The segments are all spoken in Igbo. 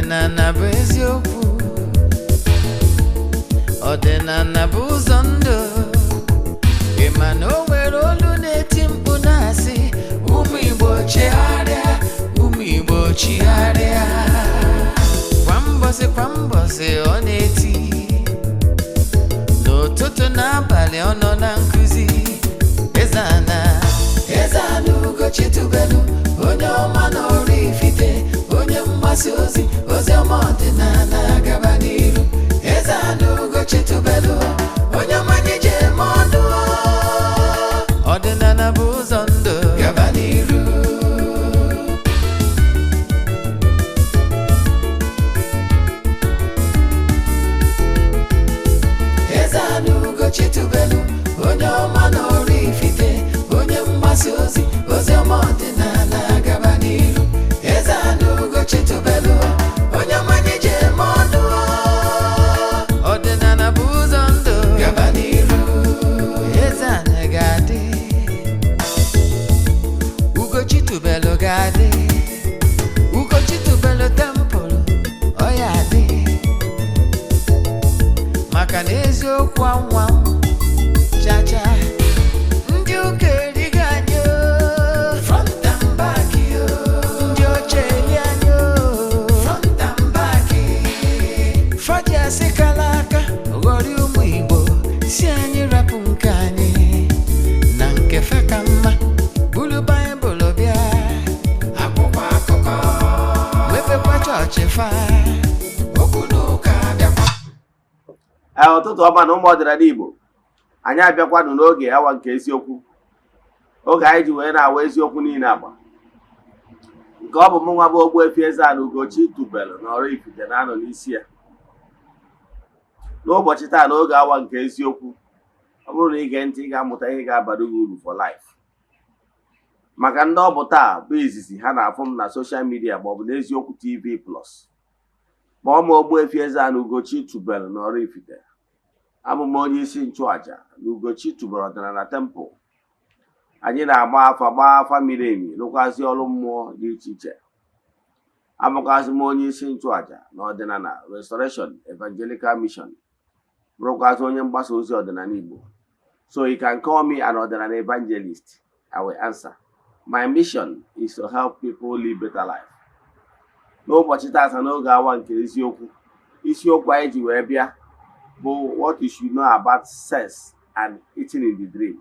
Ọdịnala bụ eziokwu, ọdịnala bụ ụzọ ndụ. Ị ma na o nwere olu na-eti mkpu na-asị ụmụ Igbo chigharịa, ụmụ Igbo chigharịa. Kwa mbọsị ọ na-eti, n'ụtụtụ n'abalị ọ nọ na nkuzi. Eze-Ana, Eze-Ana ugochitubelu, onye ọma na oraifite, onye mgbasa ozi, ozi ọma ọdịnala gaba n'iru. Eze-Ana ugochitubelu, onye ọma anyị ji eme ọnụ. Ọdịnala bụ ụzọ ndụ, gaba n'iru. Eze-Ana ugochitubelu, onye ọma na oraifite, onye mgbasa ozi, ozi ọma ọdịnala gaba n'iru. Eze-Ana ugochitubelu, onye ọma anyị ji eme ọnụ. Ọdịnala bụ ụzọ ndụ, gaba n'iru. Eze-Ana ga-adị, ugochitubelu ga-adị, ugochitubelu tempụl ọ ya adị. Maka na eziokwu anwa chacha, ndị ụka erighị anyị front and back, ndị oche eli anyị front and back. Fadi asị kala aka ghọrị ụmụ Igbo, si anyị rapụ nke anyị na nke fe ka mma. Bulu Baịbụl bịa, akwụkwọ akụkọ, mepekwa chọọchị fa, okwu n'ụka bịakwa. Ụtụtụ ọma na ụmụ ọdịnala Igbo, anyị abịakwanụ n'oge awa nke eziokwu, oge anyị ji wee na-awa eziokwu niile agba. Nke ọ bụ mụ nwa bụ Ogbuefi Eze-Ana ugochitubelu na oraifite na-anọ n'isi ya n'ụbọchị taa n'oge awa nke eziokwu. Ọ bụrụ na ị gee ntị, ị ga-amụta ihe ga-abara gị uru for life. Maka ndị ọ bụ taa bụ izizi ha na-afụ m na soshal midia maọbụ n'eziokwu TV plus. Ma ọ ma Ogbuefi Eze-Ana ugochitubelu na oraifite, abụ m onye isi nchụaja na ugochitubelu ọdịnala tempụl. Anyị na-agba afa miri emi, rụkwazi ọrụ mmụọ dị iche iche. Abụkwazị m onye isi nchụaja na ọdịnala Restoration Evangelical Mission, bụrụkwazị onye mgbasa ozi ọdịnala Igbo. So you can call me an ọdịnala evangelist. I will answer. My mission is to help people live better life. N'ụbọchị taata n'oge awa nke eziokwu, isiokwu anyị ji wee bịa bụ what you should know about sex and eating in the dream.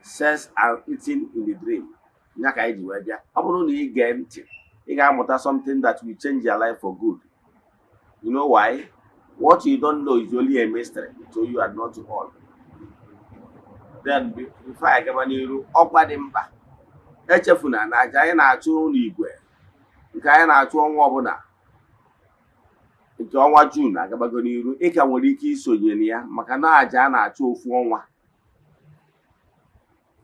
Sex and eating in the dream. Ya ka anyị ji wee bịa. Ọ bụrụ na ị gee ntị, ị ga-amụta something that will change your life for good. You know why? What you don't know is only a mystery, so you are not all. Then before I gaba n'iru, ọkwa dị mkpa. Echefuna na aja anyị na-achụ n'igwe, nke anyị na-achụ ọnwa ọbụla, nke ọnwa June agabago n'iru, ị ka nwere ike isonye na ya maka na aja a na-achụ ofu ọnwa.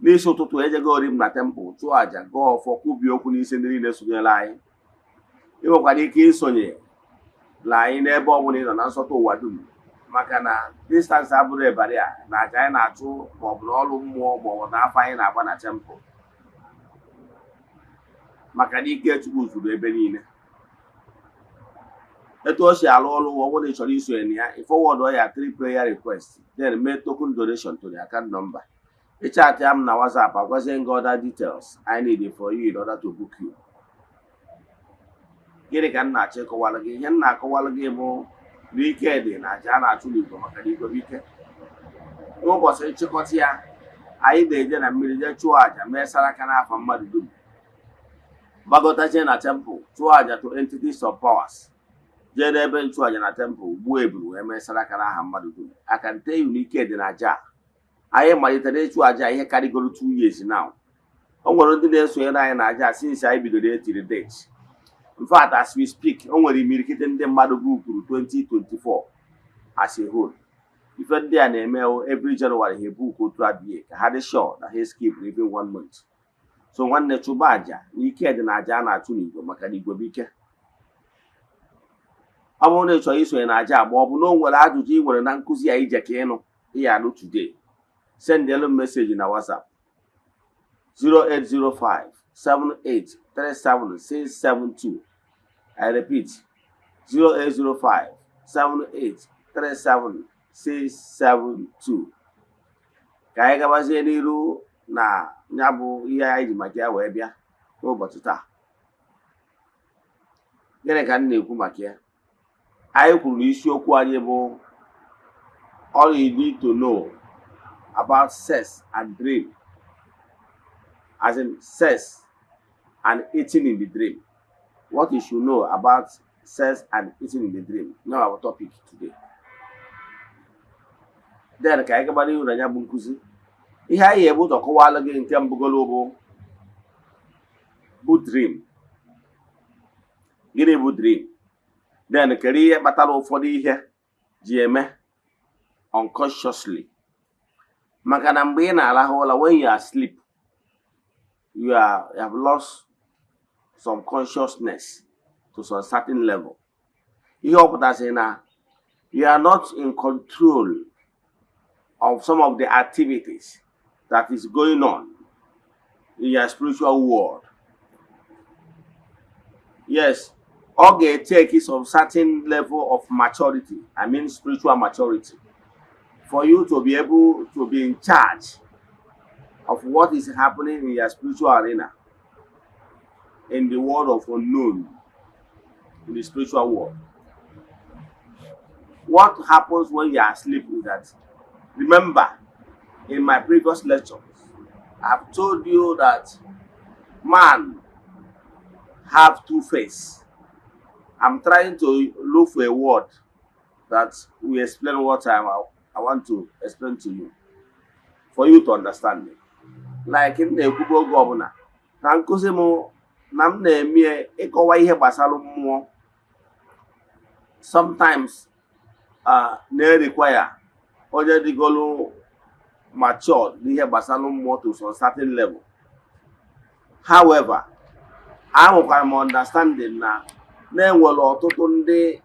N'isi ụtụtụ ejegori m na tempụl chụọ aja, gọọ ọfọ, kwubie okwu n'isi ndị niile sonyere anyị. Ị nwekwara ike isonye la anyị n'ebe ọbụla ị nọ na nsọtụ ụwa dum, maka na distance abụrụ ebari a na aja anyị na-achụ maọbụ n'ọrụ mmụọ maọbụ n'afọ anyị na-agba na tempụl. Maka na ike Chukwu zuru ebe niile. Etu o si alụ ọrụ, ọ bụrụ na ị chọrọ isonye na ya, forward ya 3 prayer requests, then make token donation to the account number. Chat ya m na WhatsApp, agwazie gị other details I need for you in order to book you. Gịnị ka m na-achọ ịkọwalụ gị? Ihe m na-akọwalụ gị bụ na ike dị na aja a na-achụ n'Igbo maka na Igbo bụ ike. N'ụbọchị nchịkọta ya, anyị na-eje na mmiri jee chụọ aja, mee saraka n'afọ mmadụ dum. Gbagọtazie na tempụl, chụọ aja to entities of powers. Jee n'ebe nchụaja na tempụl, gbuo eburu wee mee saraka n'aha mmadụ dum. I can tell you na ike dị na aja. Anyị malitere ịchụ aja ihe karịgoro 2 years now. O nwere ndị na-esonyere anyị na aja since anyị bidoro etiri date. In fact, as we speak, o nwere imirikite ndị mmadụ gụpụrụ 2024 as a whole. Ife ndị a na-eme every January ha book otu adịghị ka ha dị sure na ha skip even 1 month. So nwanne, chụba aja na ike dị na aja a na-achụ n'Igbo maka na Igbo bụ ike. Ọ bụrụ na ị chọrọ isonye na aja ma ọ bụ na o nwere ajụjụ ị nwere na nkụzi ya ije ka ịnụ ihe anụ today, send a message na WhatsApp 0805 7837 672 I repeat, 0805 78 37 672. Ka anyị gabazie n'iru na ya bụ ihe anyị ji maka ya wee bịa n'ụbọchị taa. Gịnị ka m na-ekwu maka ya? Anyị kwuru isiokwu anyị bụ all you need to know about sex and dream, as in sex and eating in the dream. What you should know about sex and eating in the dream. Now our topic today. Then ka anyị gaba n'ihu na ya bụ nkụzi. Ihe anyị ebu ụzọ kọwalụ gị nke mbụgolo bụ dream. Gịnị bụ dream? Then kedu ihe kpatara ụfọdụ ihe ji eme unconsciously? Maka na mgbe ị na-arahụ ụra, when you are asleep, you have lost some consciousness to some certain level. Ihe ọ pụtasị na you are not in control of some of the activities that is going on in your spiritual world. Yes, all get take some certain level of maturity, I mean spiritual maturity, for you to be able to be in charge of what is happening in your spiritual arena, in the world of unknown, in the spiritual world. What happens when you are asleep is that, remember, in my previous lectures, I've told you that man have two faces. I'm trying to look for a word that will explain what I want to explain to you, for you to understand it. Like in the Kubo Governor, sometimes they require already go matured to some certain level. However, I am understanding now. Then will the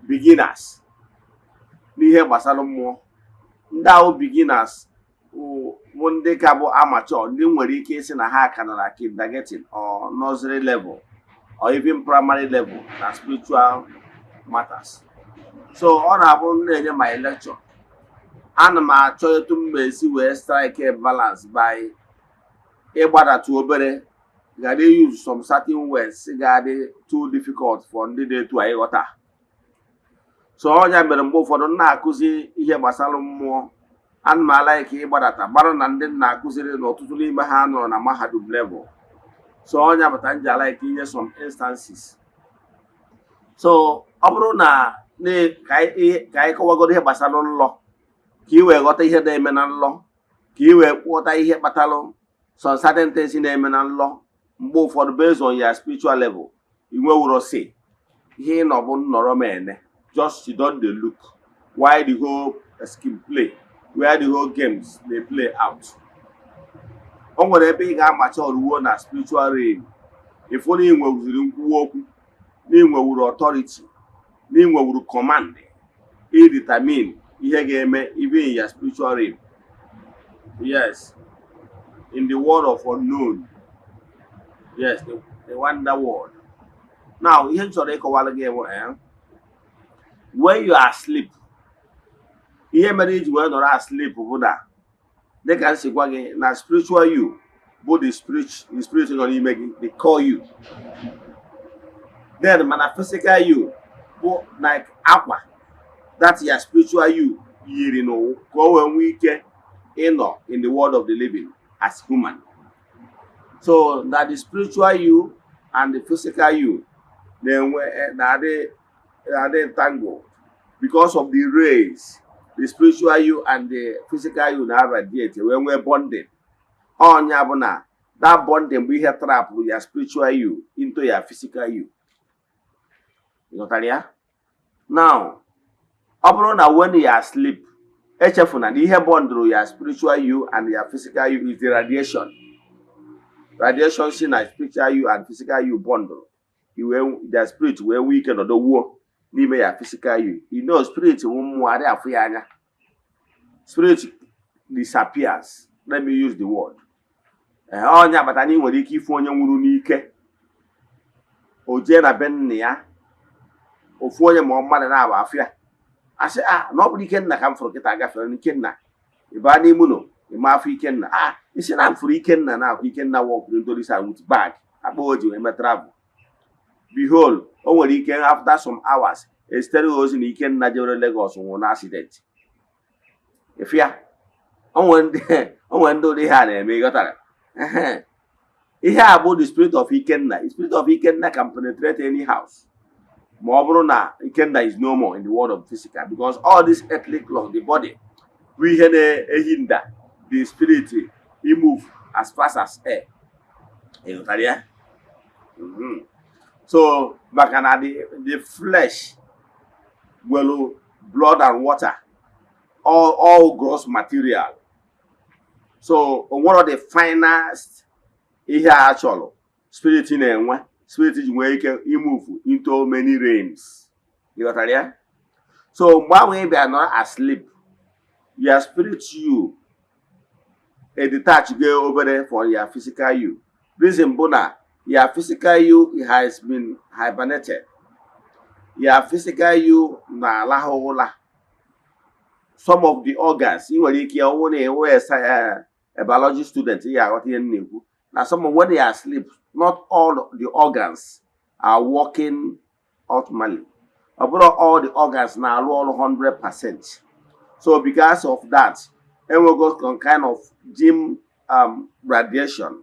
beginners. Now beginners who one day cabo amateur, then case in a hack and a kindergarten or nursery level or even primary level and spiritual matters. So on happened my lecture. And my choice to make strike a balance by a brother to obey. They use some certain words too difficult for the day to iota. So all ya mere mgbe ụfọdụ na-akụzi ihe gbasara mmụọ and ma like ịgbadata gbara na ndị na-akụziri n'ọtụtụ n'ime ha nọ na mahadum level. So all ya bata nji like ihe some instances. So ọ bụrụ na ka anyị kọwagoro ihe gbasara nlọ, ka i wee ghọta ihe na-eme na nlọ, ka i wee ghọta ihe kpatalụ some certain things na-eme na nlọ. Mgbe ụfọdụ based on your spiritual level, you will say, here no mene, just you don't look why the whole scheme play, where the whole games they play out. On whatever you got mature na spiritual realm, if only you will walk, name will authority, name will command, it determine even in your spiritual realm. Yes, in the world of unknown. Yes, the wonder world. Now, when you are asleep, here marriage when you are asleep, they can say, now spiritual you, both the spiritual they call you. Then, physical you, both like aqua, that's your spiritual you, you know, go and we get in the world of the living as human. So that the spiritual you and the physical you, then they entangled because of the rays. The spiritual you and the physical you now radiate when we're bonded. On Yabona, that bonding we have trapped with your spiritual you into your physical you. You know that? Now, when you are asleep, HF you have bond through your spiritual you and your physical you is the radiation. Radiation seen as spiritual you and physical you bundle. You will the spirit where weekend or the war, leave your physical you. You know, spirit won't spirit disappears. Let me use the word. Oh, yeah, but I need what you keep on your unique. o jee na be nna ya ofu onye ma mmadụ na-aba afịa asị na ọ bụrụ Ikenna ka m fụrụ kịta gafere Ikenna ịba n'ime ụlọ ịma afọ Ikenna isi na m fụrụ Ikenna na-akwụ Ikenna wọkụrụ ntolisa with bag akpa o ji wee mee travel. Behold, o nwere ike after some hours esitere ozi na Ikenna jewere Lagos nwụrụ na accident. Ịfịa o nwere ndị ụdị ha na-eme ịghọtara ihe a bụ the spirit of Ikenna. The spirit of Ikenna can penetrate any house ma ọ bụrụ na Ikenna is no more in the world of physical, because all this earthly clock, the body, bụ ihe na-ehinda the spirit move as fast as air. ịghọtara ya? So maka na the flesh will blood and water, all gross material. So one of the finest ihe a chọrọ spirit na-enwe, spirit ji nwee ike move into many realms. ịghọtara ya? So mgbe ahụ ị bịa nọ asleep, your spirit you detach go obere for your physical you. Reason bụ na your physical you has been hibernated. Your physical you na-alahụ ụla. Some of the organs, ị nwere ike ọnwụ na-enwe a biology student ya aghọta ihe na-ekwu na some when they are asleep, not all the organs are working optimally. Abroad, all the organs na-arụ ọrụ 100%. So because of that, and we got some kind of dim radiation.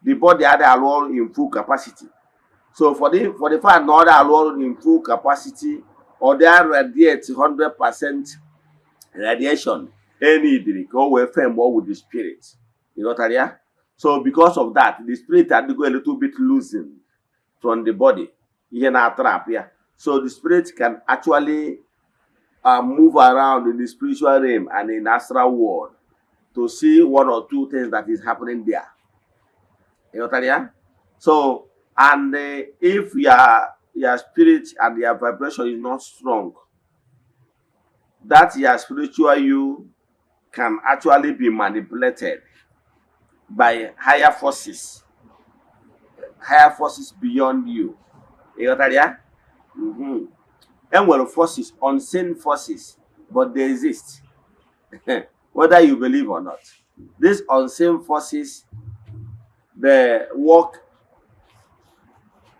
The body had a in full capacity. So for the fact not allowed in full capacity, or they radiate 100% radiation, any did go away from more with the spirit. You know what I mean? So because of that, the spirit had to go a little bit loosened from the body. Here now trap here. So the spirit can actually move around in the spiritual realm and in astral world to see one or two things that is happening there. You know what I mean? So, and if your spirit and your vibration is not strong, that your spiritual you can actually be manipulated by higher forces beyond you. You know what I mean? And well, forces, unseen forces, but they exist, whether you believe or not. These unseen forces, they work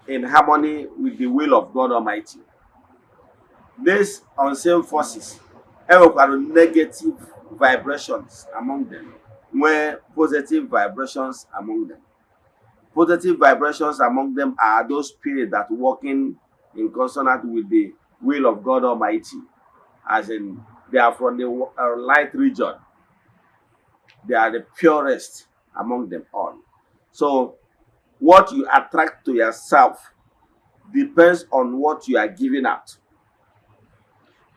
in harmony with the will of God Almighty. These unseen forces have negative vibrations among them, where positive vibrations among them. Positive vibrations among them are those spirits that working in consonant with the will of God Almighty, as in they are from the light region. They are the purest among them all. So what you attract to yourself depends on what you are giving out.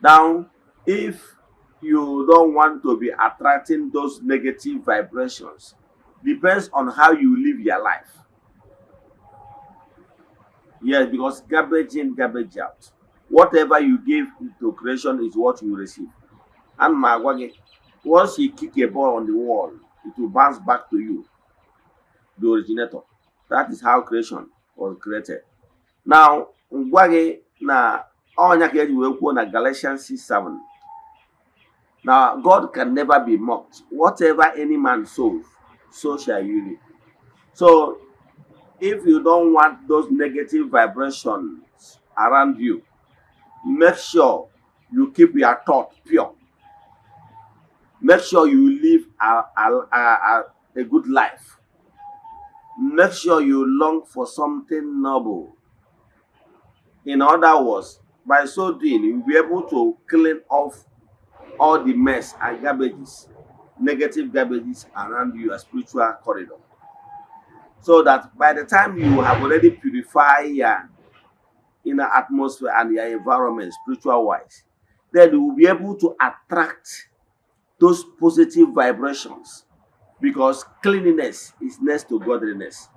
Now, if you don't want to be attracting those negative vibrations, depends on how you live your life. Yes, because garbage in, garbage out. Whatever you give into creation is what you receive. And once you kick a ball on the wall, it will bounce back to you, the originator. That is how creation was created. Now, na Galatians 6:7. Now, God can never be mocked. Whatever any man sows, so shall you reap. So, if you don't want those negative vibrations around you, make sure you keep your thought pure. Make sure you live a good life. Make sure you long for something noble. In other words, by so doing, you'll be able to clean off all the mess and garbages, negative garbages around your spiritual corridor. So that by the time you have already purified your inner atmosphere and your environment spiritual wise, then you will be able to attract those positive vibrations, because cleanliness is next to godliness.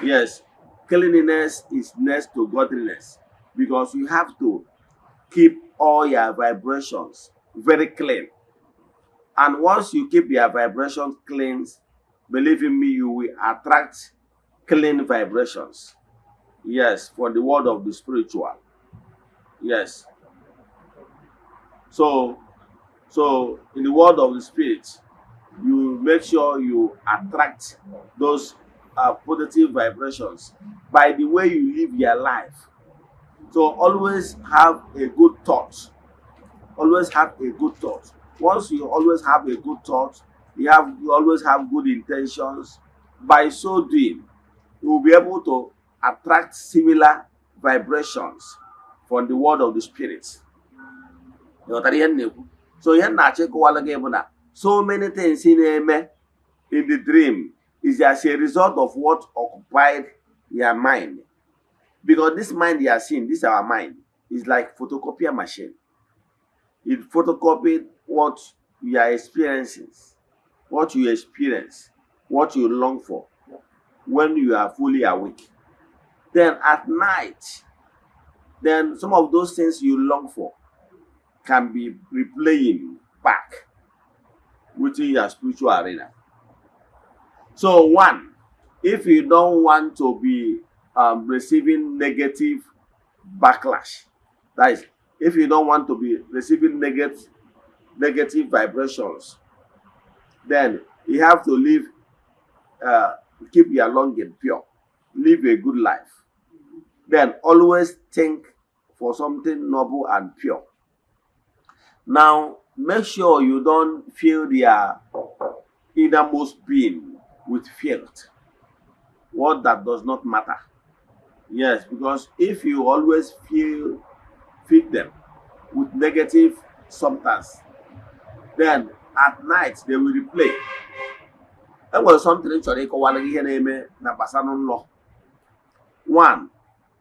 Yes, cleanliness is next to godliness, because you have to keep all your vibrations very clean. And once you keep your vibrations clean, believe in me, you will attract clean vibrations. Yes, for the world of the spiritual. Yes. So in the world of the spirit, you make sure you attract those positive vibrations by the way you live your life. So always have a good thought. Always have a good thought. Once you always have a good thought, you always have good intentions. By so doing, you will be able to attract similar vibrations from the world of the spirit. So ihe na-achọ ịkọwala gị bụ na so many things na-eme in the dream is as a result of what occupied your mind. Because this mind you are seeing, this our mind, is like photocopier machine. It photocopied what you are experiencing, what you experience, what you long for when you are fully awake. Then at night, then some of those things you long for can be replaying back within your spiritual arena. So one, if you don't want to be receiving negative backlash, that is, if you don't want to be receiving negative vibrations, then you have to live, keep your longing pure, live a good life. Then always think for something noble and pure. Now, make sure you don't fill their innermost being with filth, what that does not matter. Yes, because if you always feed them with negative substance, then at night they will replay. And was something one,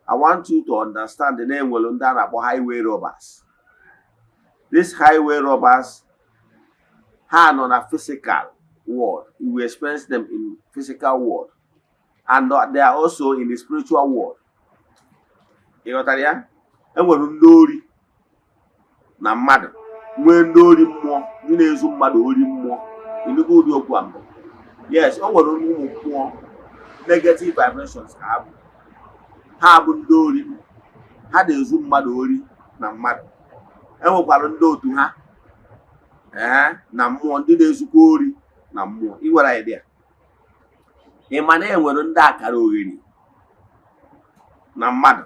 I want you to understand the name about highway robbers. These highway robbers are on a physical world. You will experience them in physical world. And they are also in the spiritual world. You know what I mean? And when you na mmadụ nwee ndị ori mmụọ ndị na-ezu mmadụ ori mmụọ ịnụgo ụdị okwu a mbụ. Yes, o nwere ụmụ mmụọ negative vibrations ha bụ ndị ori, ha na-ezu mmadụ ori na mmadụ. Enwekwara ndị otu ha na mmụọ ndị na-ezukwa ori na mmụọ. Ị nwere idea? Ị ma na enwere ndị akara ogheri na mmadụ.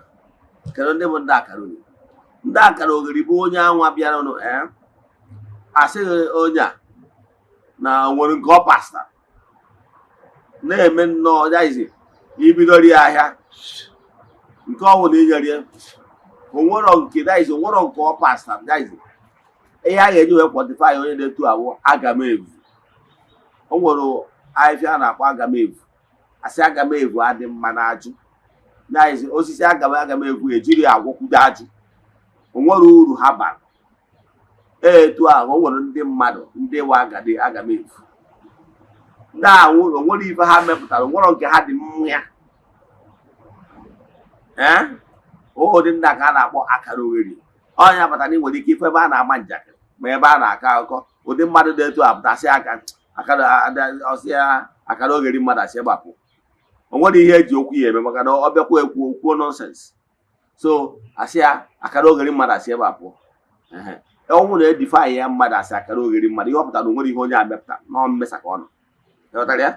Kedu ndị bụ ndị akara ogheri? Ndị akara ogheri bụ onye anwa bịara ụnụ asịghị onye a na nwere nke ọ pasta na-eme nnọọ jaizi ibidori ahịa nke ọ bụla inyere onwero nke daizi onwero nke ọ pasta daizi ihe a ga-eji wee kwọtifai onye na-etu awụ agamevu. O nwere ahịfịa a na-akpọ agamevu, asị agamevu adị mma n'ajụ daizi osisi agamevu ejiri agwọkwudo ajụ, onwere uru ha bara. Etu ahụ o nwere ndị mmadụ ndị wa agadi agamevu ndị ahụ onwere ife ha mepụtara, onwere nke ha dị mmụọ ụdị ndị ka a na-akpọ akara ogheri. Ọnya batara na ị nwere ike ife ebe a na-ama njakịrị ma ebe a na-akọ akụkọ ụdị mmadụ dị etu apụtasị akara ogheri mmadụ asị gbapụ. O nwere ihe eji okwu ya eme maka na ọ bịakwa ekwu okwuo nọnsens. So asị ya akara ogheri mmadụ asị ebe apụ. Ọnwụ na edifaị ya mmadụ asị akara ogheri mmadụ, ihe ọ pụtara onwere ihe onye amepụta nọ mmesa ka ọ nọ. Ịghọtara ya?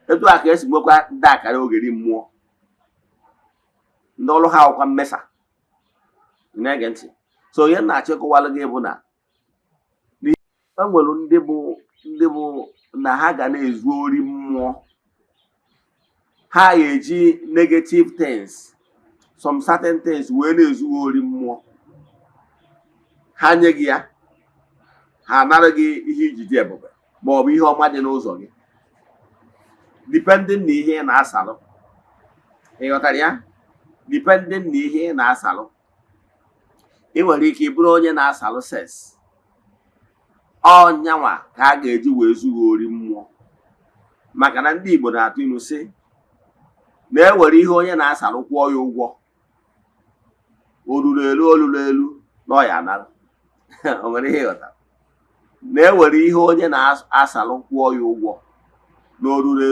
Etu a ka esi nwekwa ndị akara ogheri mmụọ, ndị ọrụ ha akwụkwa mmesa. Na-ege ntị. So ihe na-achọ ịkọwalụ gị bụ na e nwere ndị bụ na ha ga na-ezu ori mmụọ. Ha ga-eji negative things, some certain things wee na-ezu ori mmụọ. Ha nye gị ya, ha anara gị ihe iji dị ebube ma ọ bụ ihe ọma dị n'ụzọ gị, depending na ihe ị na-asalụ. Ị ghọtara ya? Depending na ihe ị na-asalụ. Ị nwere ike ịbụrụ onye na-asalụ ses, ọnyanwa ka a ga-eji wee zuo ori mmụọ. Maka na ndị Igbo na-atụ ilu sị na ewere ihe onye na-asalụ kwụọ ya ụgwọ, olulu elu na ọ ya anara. O nwere ihe ịghọtara? Na ewere ihe onye na-asalụ kwụọ ya ụgwọ na olulu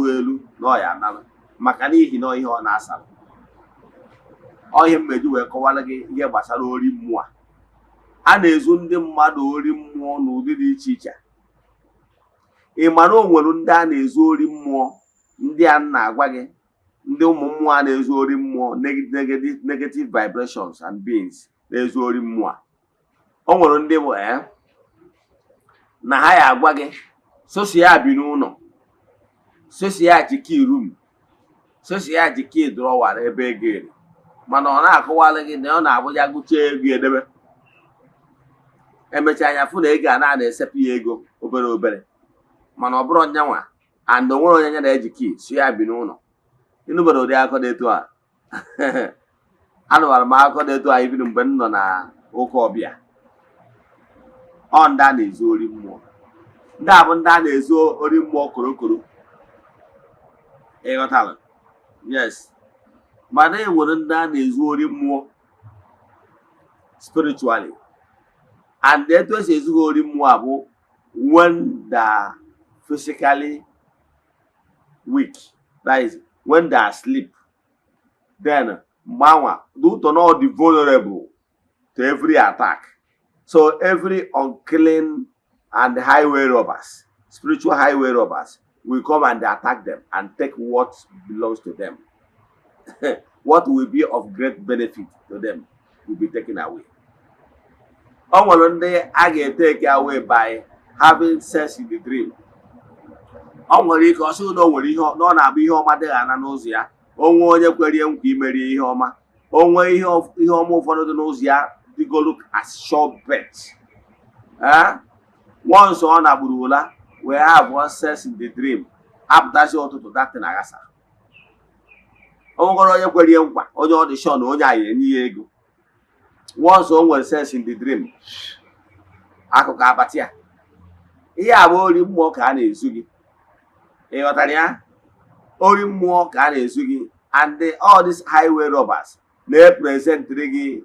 elu na ọ ya anara. maka n'ihi na ihe ọ na-asara. Ọ ihe mmeji wee kọwara gị ihe gbasara ori mmụọ. A na-ezu ndị mmadụ ori mmụọ n'ụdị dị iche iche. Ị ma na o nwere ndị a na-ezu ori mmụọ, ndị a na-agwa gị, ndị ụmụ mmụọ a na-ezu ori mmụọ, negative vibrations and beings na-ezu ori mmụọ. O nwere ndị bụ na ha ya agwa gị sosi ya bi n'ụlọ, sosi ya jiki room, sosi ya jiki drawer ebe ego eri, mana ọ na-akọwara gị na ọ na-abụja gụcha ego edebe, emechaa anya fụ na ego a na-esepụ ya ego obere obere, mana ọ bụrụ nyanwa and o nwere onye na-eji kii so ya bi n'ụlọ. Ịnụbara ụdị akọ dị etu a anụbara m akọ dị etu a ibido mgbe m nọ na ụka ọbịa. Ọ ndị a na-ezu ori mmụọ. Ndị a bụ ndị a na-ezu ori mmụọ korokoro. Ịghọtala? Yes. Mana e nwere ndị a na-ezu ori mmụọ spiritually. And etu esi ezu ori mmụọ bụ when they are physically weak, that is when they are asleep, then mgbanwa do to not be vulnerable to every attack. So every unclean and highway robbers, spiritual highway robbers, will come and attack them and take what belongs to them. What will be of great benefit to them will be taken away. One day I get taken away by having sex in the dream. Nwere ike ọsọ na nwere ihe ọ na-abụ ihe ọma dịghị ana n'ụzọ ya. Onwe onye kwere nkwa imeri ihe ọma. Onwe ihe ọma ụfọdụ dị n'ụzọ ya dịgolo as sure bet. Once ọ na-agburu ụla wee have sex in the dream, apụtazi ụtụtụ datin aghasa. Onwere onye kwere nkwa, onye ọ dị sure na onye a enye ya ego. Once o nwere sex in the dream, akụkọ abati ya. Ihe a bụ ori mmụọ ka a na-ezu gị. Ịghọtara ya? Ori mmụọ ka a na-ezu gị, and all these highway robbers na-epresentịrị gị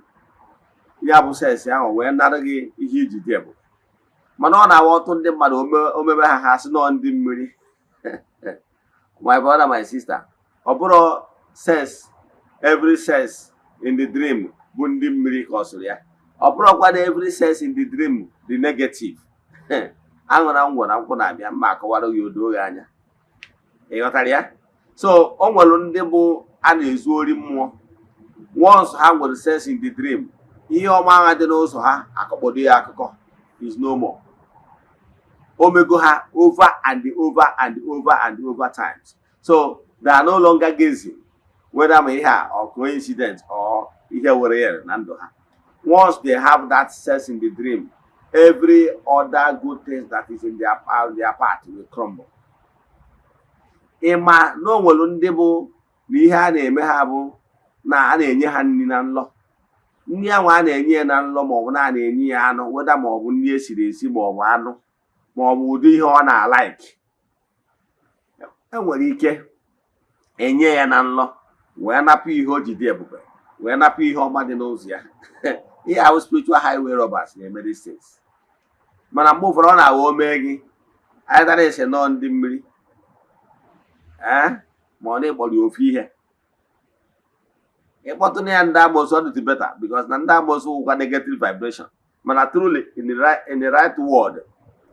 ya bụ sex ahụ wee nara gị ihe iji dị ebu. Mana ọ na-awa ọtụ ndị mmadụ omebe ha sị nọ ndị mmiri. My brother, my sister, ọ bụrụ sex, every sex in the dream bụ ndị mmiri ka ọ sụrụ ya. Ọ bụrụkwa na every sex in the dream dị negative. Aṅụra ngwọ na nkwụ na-abịa mma akọwara gị odo gị anya. Ịghọtara ya? So o nwere ndị bụ a na-ezu ori mmụọ. Once ha nwere sex in the dream, ihe ọma agha dị n'ụzọ ha akọkpọdo ya akụkọ is no more. Omego ha over and over and over and over times. So they are no longer gazing whether ihe a or coincidence or ihe were ya na ndụ ha. Once they have that sex in the dream, every other good thing that is in their path will crumble. Ịma na o nwere ndị bụ na ihe a na-eme ha bụ na a na-enye ha nri na nlọ. Nri ahụ a na-enye ya na nlọ maọbụ na a na-enye ya anụ, weda maọbụ nri esiri esi maọbụ anụ maọbụ ụdị ihe ọ na-alaiki. Enwere ike enye ya na nlọ wee napụ ihe o ji dị ebube, wee napụ ihe ọma dị n'ụzọ ya. Ihe ahụ spiritual highway robbers na-eme these things. Mana mgbe ụfọdụ ọ na-awa omee gị anyị dara ese nọ ndị mmiri ma ọ na-ekpọrọ ya ofu ihe. Ịkpọtụ na ya ndị amoosu ọ dị better because na ndị amoosu wụkwa negative vibration. Mana truly in the right word,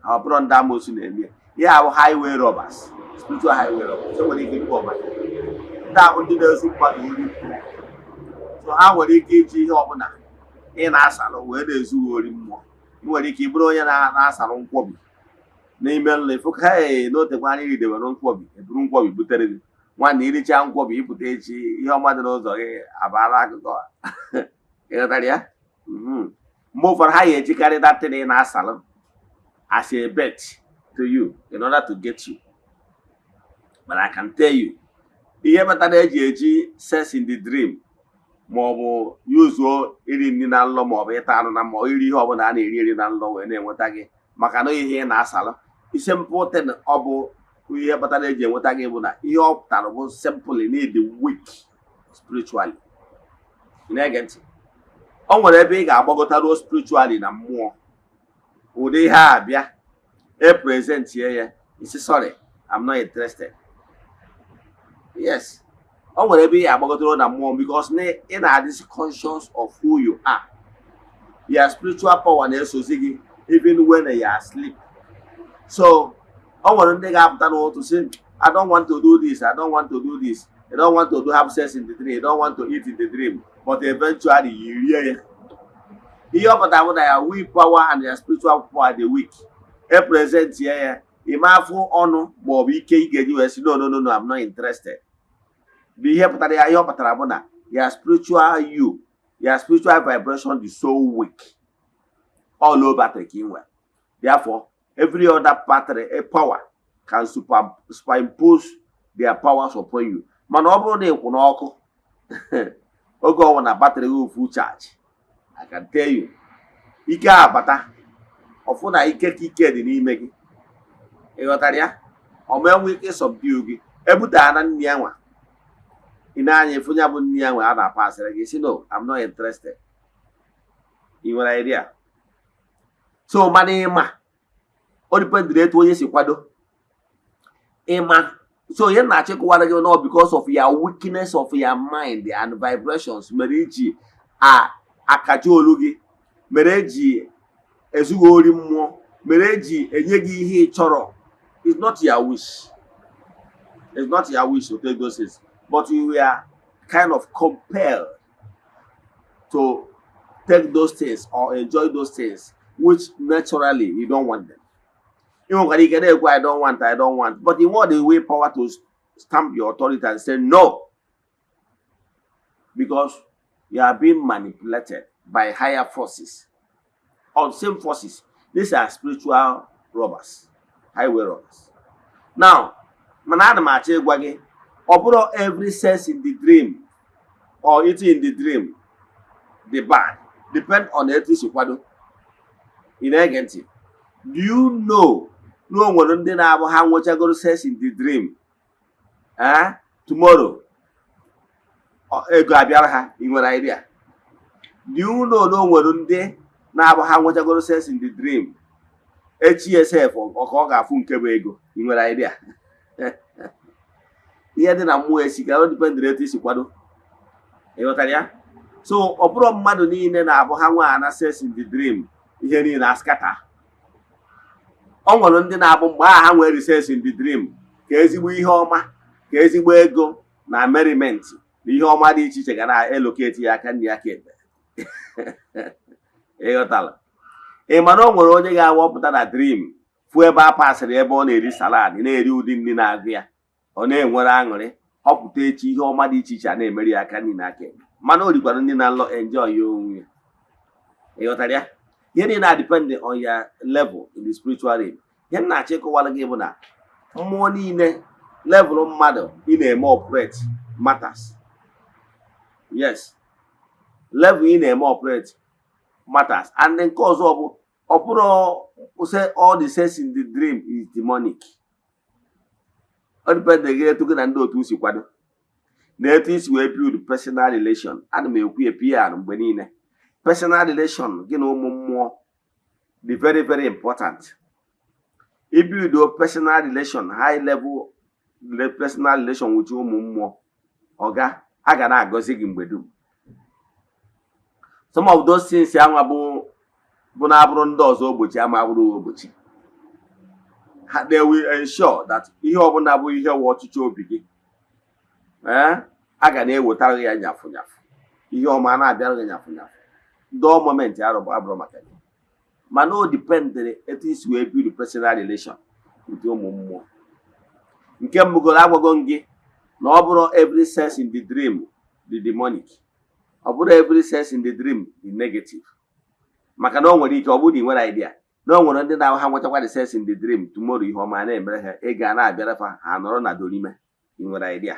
ọ bụrụ ndị amoosu na-eme ihe ahụ highway robbers, spiritual highway robbers. Nwere ike ikpe ọma ndị ahụ ndị na-ezu mmadụ ori. So ha nwere ike iji ihe ọbụla ị na-asalụ wee na-ezu ori mmụọ. Nwere ike ịbụrụ onye na-asalụ nkwobi n'ime nlọ ịfụ ka n'otekwa anya iridewere nkwobi, eburu nkwobi butere gị. Nwanne iricha nkwobi ịpụta echi ihe ọma dị n'ụzọ gị abara akụkọ. Ịghọtara ya? Mgbe ụfọdụ ha ga-ejikarị datin ị na-asalụ as a bet to you in order to get you. But I can tell you, ihe metara eji sex in the dream maọbụ yuzuo iri nri na nlọ maọbụ ịta anụ na ma iri ihe ọbụla a na-eri na nlọ wee na-enweta gị maka na ihe ị na-asalụ. Ise mpụtara ọ bụ ihe kpatara eji enweta gị bụ na ihe ọ pụtara bụ simply need weak spiritually. Ị na-ege ntị? O nwere ebe ị ga-agbagọta ruo spiritually na mmụọ. Ụdị ihe a bịa present ya isi sorry, I'm not interested. Yes, o nwere ebe ya agbagotoro na mmụọ because ị na-adị conscious of who you are. Your spiritual power na-esozi gị even when you are asleep. So o nwere ndị ga-apụta n'ụtụ sị, I don't want to do this, I don't want to do this. You don't want to have sex in the dream, you don't want to eat in the dream, but eventually you hear ya. Ihe ọ pụtara bụ na ya will power and your spiritual power dị weak. E present ya ime afụ ọnụ ma ọ bụ ike ị ga-eji wee sị no, I'm not interested. Bụ ihe pụtara ya, ihe ọ pụtara bụ na your spiritual vibration is so weak. All low battery ka ị nwere. Therefore, every other battery, a power can superimpose their powers upon you. Mana ọ bụrụ na ịkwụ n'ọkụ oge ọnwụ na battery gị full charge, I can tell you, ike abata ọfụ na ike ka ike dị n'ime gị. Ị ghọtara ya? Ọ ma enwe ike subdue gị. Ebutara na nne ya nwa. Ị na-anya efu ya bụ nne ya nwa a na-apasịrị gị si no, I'm not interested. Ị nwere idea? So mana ịma o dependere etu onye si kwado. Ịma so ihe na-achịkọwara gị no because of your weakness of your mind and vibrations mere iji akaja olu gị, mere eji ezughị ori mmụọ, mere eji enye gị ihe ị chọrọ. It's not your wish. It's not your wish to take those things, but you were kind of compelled to take those things or enjoy those things which naturally you don't want them. You know, I don't want, but you want the willpower to stamp your authority and say no, because you are being manipulated by higher forces, unseen forces. These are spiritual robbers, highway robbers. Now, every sense in the dream or eating in the dream, the bad, depend on the ethnic. In against, do you know? No one then have how much I go to sense in the dream. Tomorrow. In what idea? Do you know no one day now how much I go to sense in the dream? HESF or Koga Funkebego. In what idea? Here then I'm more sick. I don't depend on the ethnic. So, Opera Madoni and Abu Hawa and access in the dream. Here in Askata. On one day, I nwere sense in the dream. Ka ezigbo ihe ọma, ka ezigbo ego na merriment. Ihe ọma dị iche iche ga na-elocate ya aka ndị aka ebe. Ịghọtala. Ị ma na o nwere onye ga-awọpụta na dream fụ ebe a pasịrị ebe ọ na-eri salad, na-eri ụdị nri na-agụ ya. Ọ na-enwere aṅụrị, ọpụta echi ihe ọma dị iche iche a na-emeri aka ndị na-aka ebe. Mana o rikwara ndị na-alọ enjoy ya onwe ya. Ịghọtara ya? Here na depend on your level in the spiritual realm. Here na chekọwara gị bụ na mmụọ niile level mmadụ ị na-eme operate matters. Yes. Level ị na-eme operate matters. And then cause ọ bụrụ say all the sense in the dream is demonic. Ọ depend gị etu gị na ndị otu si kwado. Na etu isi wee build personal relation. Ana m ekwu PR mgbe niile. Personal relation, you know, the very, very important. If you do personal relation, high level personal relation with you, Oga, I can go sing with. Some of those things, they will ensure that you have hear what you begin. I can hear what I am. Your man, I don't do moment abromaka. Man no depend it is we build personal relation with your mom. Nke mugolo agwago ngi na oburo every sense in the dream the demonic. Oburo every sense in the dream the negative. Maka na o nwere ike obu di nwere idea. No nwere ndị na ha nwechakwa the sense in the dream tomorrow ihe ọma na-emere ha ega na abịarafa ha nọrọ na dorime. I nwere idea.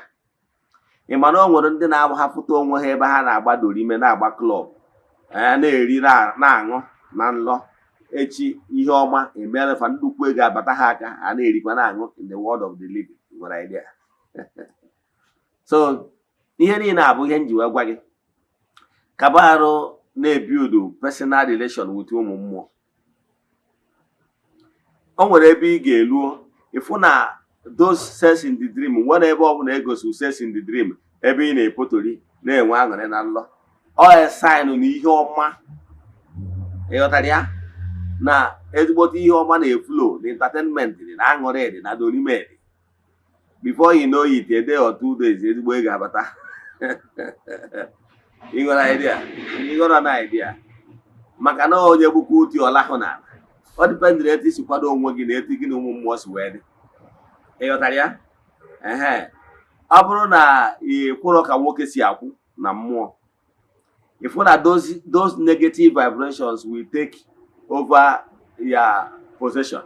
Ị ma na o nwere ndị na ha foto onwe ha ebe ha na-agba dorime na-agba club. Na-eri na-aṅụ na nlọ echi ihe ọma emere fa nnukwu ego abata ha aka a na-erikwa na-aṅụ in the world of the living. Nwere idea. So ihe niile abụ ihe nji wee gwa gị kaba arụ na-ebuild personal relation with ụmụ mmụọ. O nwere ebe ị ga-eluo ịfụ na those sense in the dream whenever ọ bụla egosi sense in the dream ebe ị na-epotori na-enwe aṅụrị na nlọ. Ọ saịnụ na ihe ọma, ịghọtara ya, na ezigbote ihe ọma na-eflow, na entertainment dị, na aṅụrị dị, na dorime dị. Before you know it, a day or 2 days, ezigbo ego abata. You got an idea? You got an idea? Maka na onye bụkwa uti ọlahụ na ọ dịpendịrị etu isi kwado onwe gị na etu gị na ụmụ mmụọ si wee dị. Ịghọtara ya? Ọ bụrụ na ị kwụrụ ka nwoke si akwụ na mmụọ, ịfụ na those negative vibrations will take over your possession.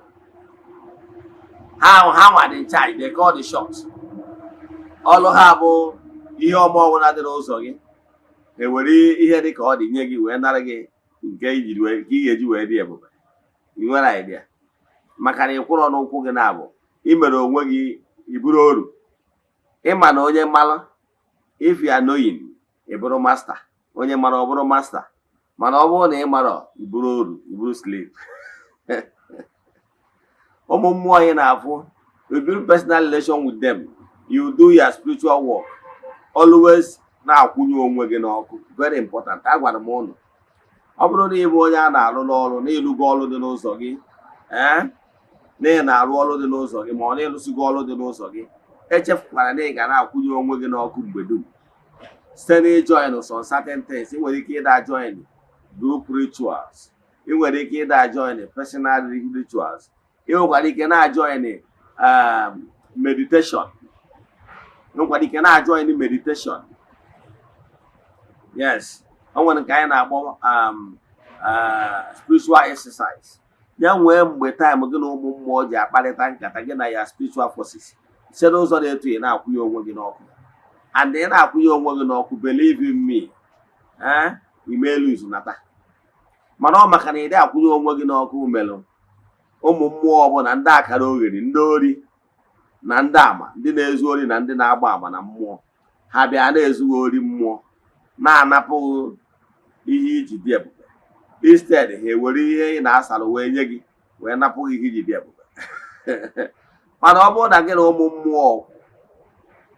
How are they in charge? They call the shots. Ọlụ ha bụ ihe ọma ọbụla dị n'ụzọ gị, ewere ihe dị ka ọ dị nye gị wee nara gị nke ị ga-eji wee dị ebube. I nwere idea? Maka na ị kwụrụ n'ụkwụ gị na-abụ imere onwe gị iburu oru. Ịma na onye mmalụ, if you are knowing, ị bụrụ master. Onye mara ọ bụrụ master. Mana ọ bụrụ na ị mara iburu oru, iburu slave. Ụmụ mmụọ anyị na-afụ, you build personal relation with them. You do your spiritual work. Always na-akwụnye onwe gị n'ọkụ. Very important. Agwara m ụnụ. Ọ bụrụ na ị bụ onye a na-arụ n'ọrụ, na-ịlụgo ọrụ dị n'ụzọ gị, na ị na-arụ ọrụ dị n'ụzọ gị, ma ọ na-ịlụsigo ọrụ dị n'ụzọ gị, echefukwara na ị ga na-akwụnye onwe gị n'ọkụ mgbe dum. Site na join some certain things. Ị nwere ike ịda join group rituals. Ị nwere ike ịda join personal rituals. Ị nwekwara ike na-join meditation. Ị nwekwara ike na-join meditation. Yes. O nwere nke anyị na-akpọ spiritual exercise. Ya nwee mgbe time gị na ụmụ mmụọ ji akparịta nkata gị na ya spiritual forces. Site n'ụzọ na-etu ị na-akwụnye onwe gị n'ọkụ. And ị na-akwụnye onwe gị n'ọkụ, believe in me, imelu izu nata. Mana ọ maka na ị dị akwụnye onwe gị n'ọkụ melụ ụmụ mmụọ ọbụla, ndị akara oghere, ndị ori na ndị ama, ndị na-ezu ori na ndị na-agba ama na mmụọ, ha bịa na-ezughị ori mmụọ, na-anapụghị ihe iji dị ebube. Instead, ha ewere ihe ị na-asalụ wee nye gị, wee napụghị ihe iji dị ebube. Mana ọ bụrụ na gị na ụmụ mmụọ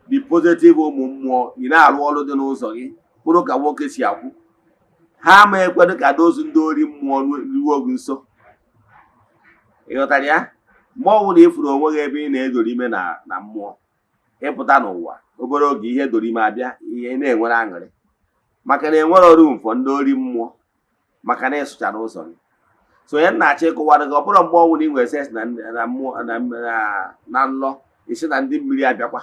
dị positive, ụmụ mmụọ, ị na-arụ ọrụ dị n'ụzọ gị, kwụrụ ka nwoke si akwụ, ha ma ekwedo ka dozu ndị ori mmụọ ruo gị nso. Ịghọtara ya? Mgbe ọ bụla ifuru onwe gị ebe ị na-edoro ime na mmụọ, ịpụta n'ụwa obere oge, ihe doro ime abịa, ihe na-enwere aṅụrị. Maka na enwere ọrụ mfọ ndị ori mmụọ, maka na ịsụchara ụzọ gị. So ya na-achọ ịkụwara gị, ọ bụrụ mgbe ọnwụ na ị nwere sens na nlọ, isi na ndị mmiri abịakwa,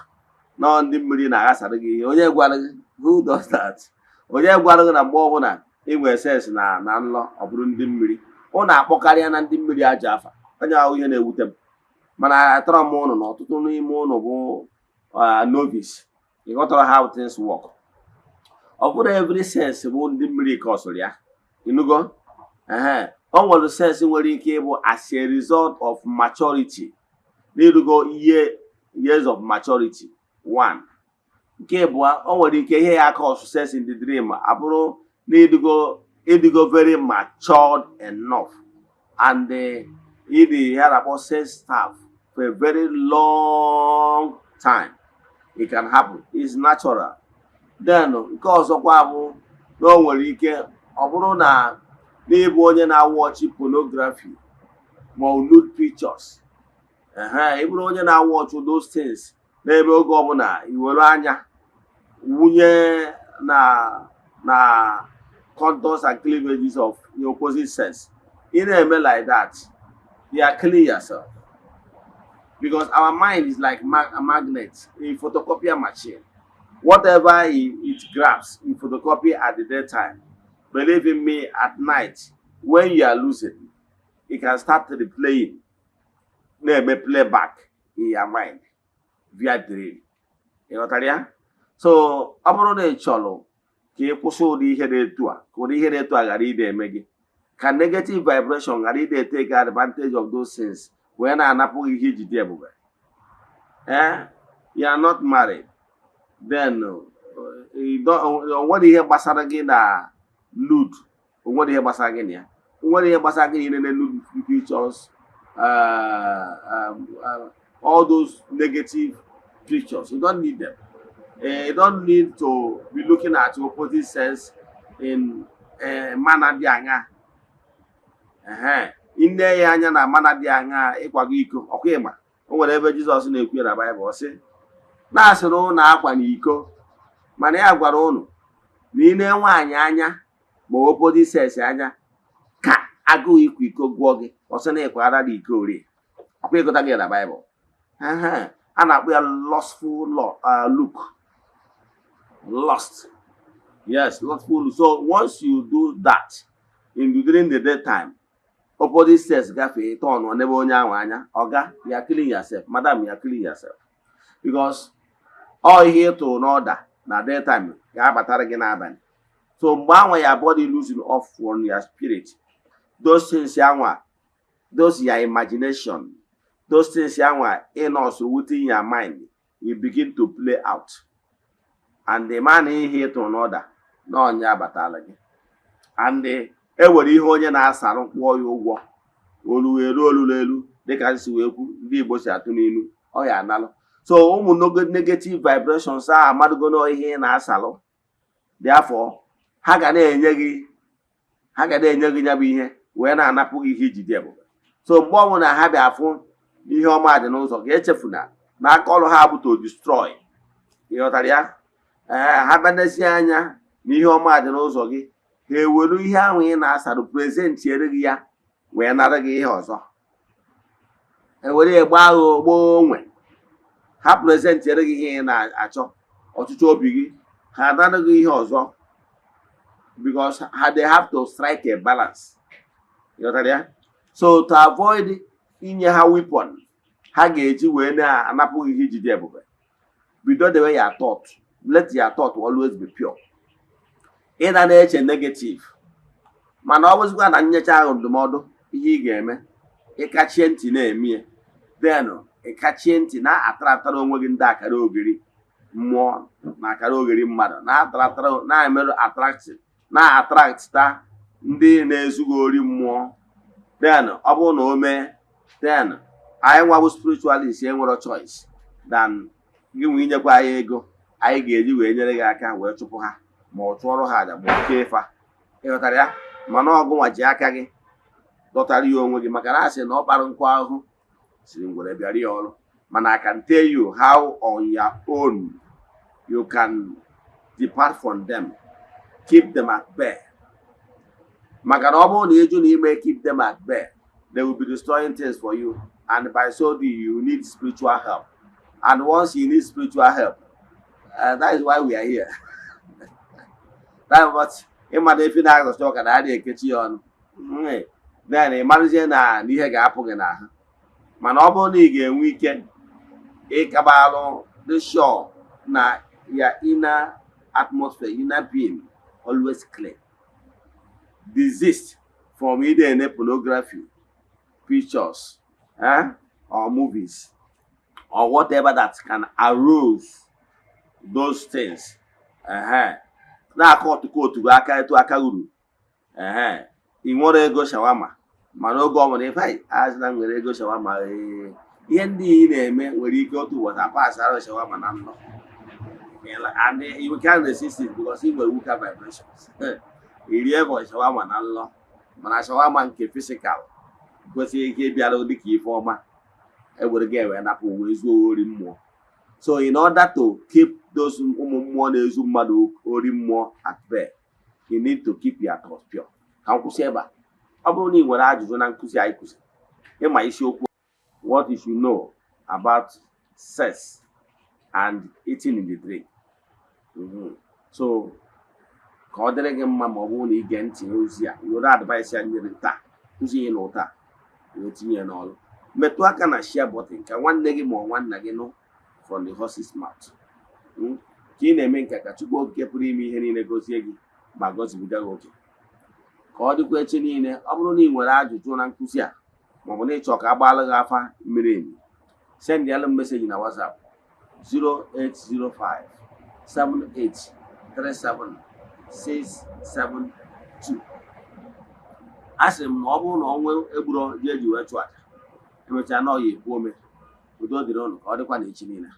na ndị mmiri na-aghasara gị ihe. Onye gwara gị? Who does that? Onye gwara gị na mgbe ọbụla ị nwere sens na nlọ, ọ bụrụ ndị mmiri? Ọ na-akpọkarịa na ndị mmiri aja afa. Onye ahụ ihe na-ewute m. Mana atọrọ m ụnụ na ọtụtụ n'ime ụnụ bụ novice. Ị ghọtara how things work. Ọ bụrụ every sense bụ ndị mmiri ka ọ sụrụ ya. Ịnụgo? O nwere sense nwere ike ịbụ as a result of maturity. N'irugo years of maturity. One. Nke abụọ, o nwere ike ihe ya aka ọsụ sense in the dream abụrụ na ịdịgo very matured enough, and ịdị ya na-akpọ sense staff for a very long time. It can happen. It's natural. Then nke ọzọkwa bụ na o nwere ike ọ bụrụ na n'ịbụ onye na-awọchi pornography ma nude pictures. Ị bụrụ onye na-awọchi those things n'ebe oge ọbụla iwere anya wunye na contours and cleavages of the opposite sex. In a way like that, you are killing yourself. Because our mind is like a magnet, a photocopier machine. Whatever it grabs in photocopy at the daytime, believe in me, at night, when you are lucid, it can start replaying, maybe playback in your mind via dream. You know what I mean? So, I'm not a cholo. Ka ị kwụsị ụdị ihe na-etu a, ka ụdị ihe na-etu a ghara ide eme gị, ka negative vibration ghara ide take advantage of those things wee na-anapụ ihe iji dị ebube. You are not married, then onwere ihe gbasara gị na nude, onwere ihe gbasara gị na ya, onwere ihe gbasara gị na nude pictures, all those negative pictures, you don't need them. You don't need to be looking at opposite sex in manner dị aṅa. Nne ya anya na mana dị aṅa ịkwago iko ọkwa ịma o nwere ebe Jizọs na-ekwu na Baịbụl sị na-asịrị ụnụ akwa na iko mana ya gwara ụnụ na ine nwaanyị anya ma opposite sex anya ka agụụ ịkwa iko gụọ gị ọsị na ịkwara dị iko ori ọkwa ịgụta gị na Baịbụl. A na-akpọ ya lustful look. Lust. Yes, lustful. So once you do that during the daytime, opposite sex gafee turn on n'ebe onye ahụ anya, oga, you are killing yourself. Madam, you are killing yourself. Because all ihe to n'ọda na daytime ga-abatara gị n'abalị. So mgbe anwa your body losing off from your spirit, those things yanwa, those your imagination, those things yanwa in also within your mind, you begin to play out. And the man in here to another, no nya batala gị. And ewere ihe onye na-asarụ kwụọ ya ụgwọ olu elu dịka nsi wee kwu ndị Igbo si atụ n'ilu ọ ya analụ. So ụmụ negative vibrations a amadugo na ihe na-asalụ, therefore ha ga na-enye gị ya bụ ihe wee na-anapụ gị ihe ijide ebube. So mgbe ọnwụ na ha bịa afụ ihe ọma dị n'ụzọ ga-echefuna na aka ọrụ ha bụ to destroy. Ịghọtara ya? Ha banesi anya na ihe ọma dị n'ụzọ gị, ha ewelu ihe ahụ ị na-asarụ prezentiere gị ya wee nara gị ihe ọzọ. Ewere ya gbaa ogbo onwe ha prezentiere gị ihe ị na-achọ ọchịchọ obi gị, ha nara gị ihe ọzọ, because they have to strike a balance. Ịghọtara ya? So to avoid inye ha weapon ha ga-eji wee na-anapụ ihe ijide ebube, bido the way you are taught. Let your thought always be pure. Ị na-eche negative, mana ọ bụzikwa na nyecha ahụ ndụmọdụ ihe ị ga-eme ịkachie ntị na-eme, then ịkachie ntị na-ataratara onwe gị ndị akara ogiri mmụọ na akara ogiri mmadụ, na-ataratara na-emerụ na-attract ndị na-ezughị ori mmụọ. Then ọ bụrụ na o mee, then anyị nwabụ spiritualist enwere choice than gị nwee inyekwa anyị ego anyị ga-eji wee nyere gị aka wee chụpụ ha ma ọ chụọrọ ha aja ma ọ kee fa. Ịghọtara ya? Mana ọgụnwa ji aka gị dọtara ya onwe gị maka na asị na ọ kpara nkwa ahụhụ siri ngwere bịara ya ọrụ. Mana I can tell you how on your own you can depart from them, keep them at bay. Maka na ọ bụrụ na ịjụ na ime keep them at bay, they will be destroying things for you, and by so doing you need spiritual help. And once you need spiritual help, that is why we are here. That's what if you na talk and I didn't you on. Then a manager na ihe ga-apụ gị n'ahụ. Mana ọ bụrụ na ị ga-enwe ike ịkabalụ the sure na your inner atmosphere, inner being always clear. Desist from either any pornography, pictures, or movies, or whatever that can arouse those things. Na-akọ otu aka etu aka uru. Ị nwere ego shawama, mana oge ọmụrụ ife azịna nwere ego shawama, ihe ndị ị na-eme nwere ike otu ụbọchị pasara shawama na nnọ. And you can't resist it because it will weaker vibrations. Iri ego shawama na nnọ, mana shawama nke physical kwesịrị ike ịbịara dịka ife ọma ewere gị ewe napụ uwe zuo ori mmụọ. So in order to keep those ụmụ mmụọ na-ezu mmadụ ori mmụọ at bay, you need to keep your thoughts pure. Ka nkwụsị ebe a. Ọ bụrụ na ị nwere ajụjụ na nkụzi anyị kụzi, ịma isiokwu what you should know about sex and eating in the drink. So ka ọ dịrị gị mma ma ọ bụrụ na ige ntị ozi a, were advice ya nyere taa, kụzi na ụta wee tinye n'ọrụ. Metụ aka na share button ka nwanne gị ma nwanna gị nụ from the horse's mouth. Ka ị na-eme nke ka Chukwu Okike pụrụ ime ihe niile gozie gị ma gozibiga gị oke. Ka ọ dịkwa echi niile, ọ bụrụ na ị nwere ajụjụ na nkụzi a maọbụ na ịchọ ka agbaala gị afa mmiri emi, send ya message na WhatsApp 0805 7837 672. Asị m na ọ bụrụ na ọnwa egburo ji eji wee chụ aja, emechaa na ọ ya ekwu ome. Udo dịrị ụnụ, ka ọ dịkwa na echi niile.